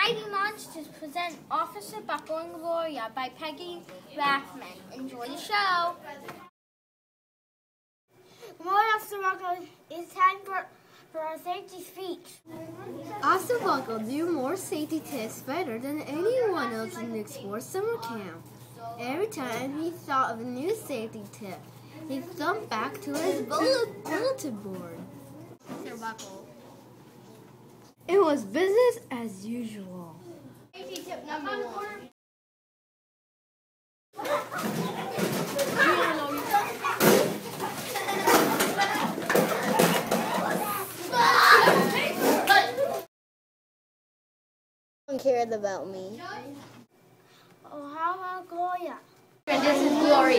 Mighty Monsters present Officer Buckle and Gloria by Peggy Rathman. Enjoy the show. Good morning, Officer Buckle. It's time for our safety speech. Officer Buckle do more safety tests better than anyone else in the Explore Summer Camp. Every time he thought of a new safety tip, he thumped back to his bulletin board. Officer Buckle. It was business as usual. Safety tip number 1. No one cared about me. Oh, how about Gloria? And this is Gloria.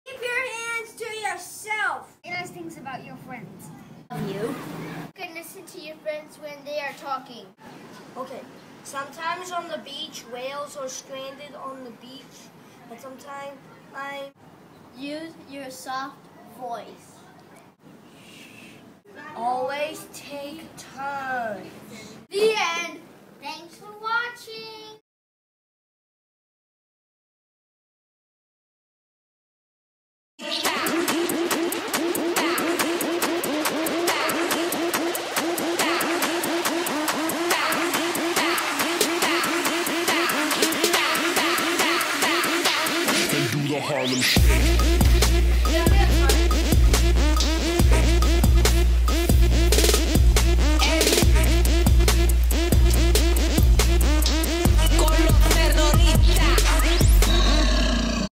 Keep your hands to yourself. Say nice things about your friends. You? You can listen to your friends when they are talking. Okay, sometimes on the beach, whales are stranded on the beach, but sometimes Use your soft voice. always take turns. The end. Thanks for watching. Do the Harlem Shake.